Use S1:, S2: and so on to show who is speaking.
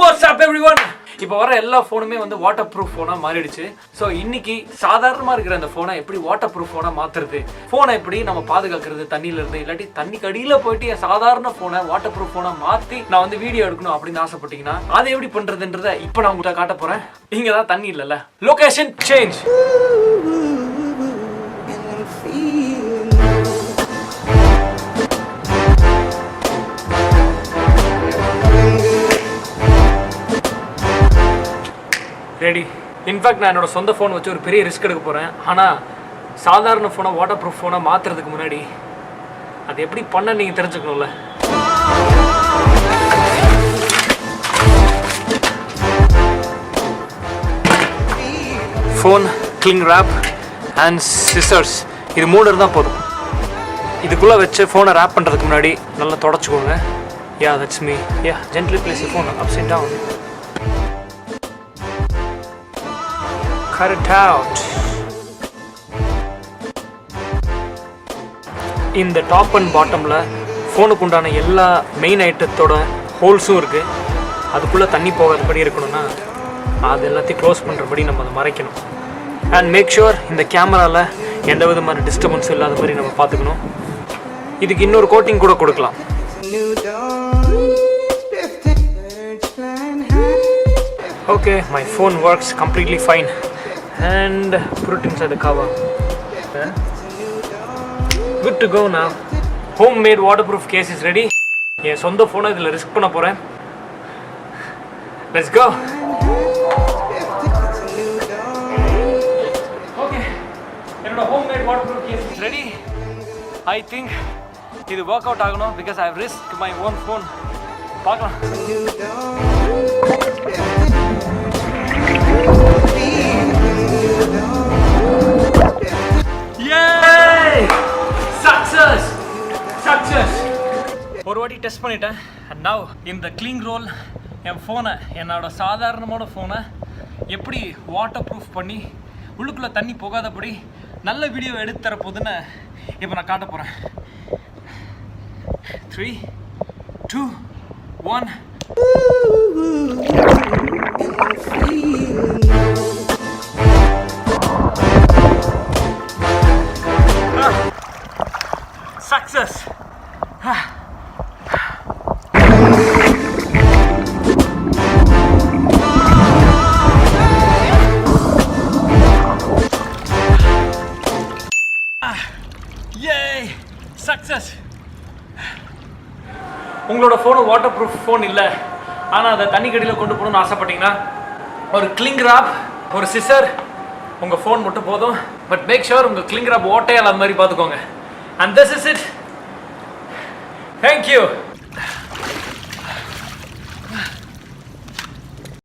S1: What's up everyone? இப்போ வர எல்லா ஃபோனுமே வந்து வாட்டர் ப்ரூஃப் ஃபோனா மாறிடுச்சு. ஸோ இன்னைக்கு சாதாரணமாக இருக்கிற அந்த ஃபோனை எப்படி வாட்டர் ப்ரூஃப் ஃபோனா மாற்றுறது, ஃபோனை எப்படி நம்ம பாதுகாக்கிறது தண்ணியிலேருந்து, இல்லாட்டி தண்ணி கடியில் போயிட்டு சாதாரண ஃபோனை வாட்டர் ப்ரூஃப் ஃபோனை மாற்றி நான் வந்து வீடியோ எடுக்கணும் அப்படின்னு ஆசைப்பட்டீங்கன்னா அதை எப்படி பண்ணுறதுன்றதை இப்போ நான் உங்கள்கிட்ட காட்ட போகிறேன். இங்கே தான் தண்ணி இல்லைல்ல, லொகேஷன் சேஞ்ச். ரெடி. இன்ஃபேக்ட் நான் என்னோட சொந்த ஃபோன் வச்சு ஒரு பெரிய ரிஸ்க் எடுக்க போகிறேன். ஆனால் சாதாரண ஃபோனை வாட்டர் ப்ரூஃப் ஃபோனை மாற்றுறதுக்கு முன்னாடி அது எப்படி பண்ண நீங்கள் தெரிஞ்சுக்கணும்ல. Phone, cling wrap and scissors, இது 3 இருந்தால் போதும். இதுக்குள்ளே வச்சு ஃபோனை ரேப் பண்ணுறதுக்கு முன்னாடி நல்லா தொடச்சிக்கோங்க. Yeah that's me. Yeah gently place the phone ups and down. Cut it out. இந்த டாப் அண்ட் பாட்டமில் ஃபோனுக்கு உண்டான எல்லா மெயின் ஐட்டத்தோட ஹோல்ஸும் இருக்குது. அதுக்குள்ளே தண்ணி போகாதபடி இருக்கணும்னா அது எல்லாத்தையும் க்ளோஸ் பண்ணுறபடி நம்ம அதை மறைக்கணும். அண்ட் மேக் ஷுர் இந்த கேமராவில் எந்த விதமான டிஸ்டர்பன்ஸும் இல்லாத மாதிரி நம்ம பார்த்துக்கணும். இதுக்கு இன்னொரு கோட்டிங் கூட கொடுக்கலாம். Okay, my phone works completely fine. And put it inside the cover. Good to go now. Homemade waterproof case is ready. என் சொந்த ஃபோனை இதில் ரிஸ்க் பண்ண போகிறேன். Let's go. Okay, என்னோட homemade waterproof case is ready. I think இது work out ஆகணும் because I have risked my own phone. பார்க்கலாம். Yay! Success! Success! ஒரு வாட்டி டெஸ்ட் பண்ணிட்டேன். அண்ட் நவ் இந்த கிளீன் ரோல் என் ஃபோனை, என்னோட சாதாரணமான ஃபோனை எப்படி வாட்டர் ப்ரூஃப் பண்ணி உள்ளுக்குள்ளே தண்ணி போகாதபடி நல்ல வீடியோ எடுத்து தர போதுன்னு இப்போ நான் காட்ட போகிறேன். 3, 2, 1. Success. Yay! Success. உங்களோட ஃபோனு வாட்டர் ப்ரூஃப் ஃபோன் இல்லை, ஆனால் அதை தண்ணி கடியில் கொண்டு போகணும்னு ஆசைப்பட்டீங்கன்னா ஒரு கிளிங் ராப், ஒரு சிசர், உங்கள் ஃபோன் மட்டும் போதும். பட் மேக் ஷுர் உங்கள் கிளிங் ராப் ஓட்டையால் அது மாதிரி பார்த்துக்கோங்க. And this is it. Thank you.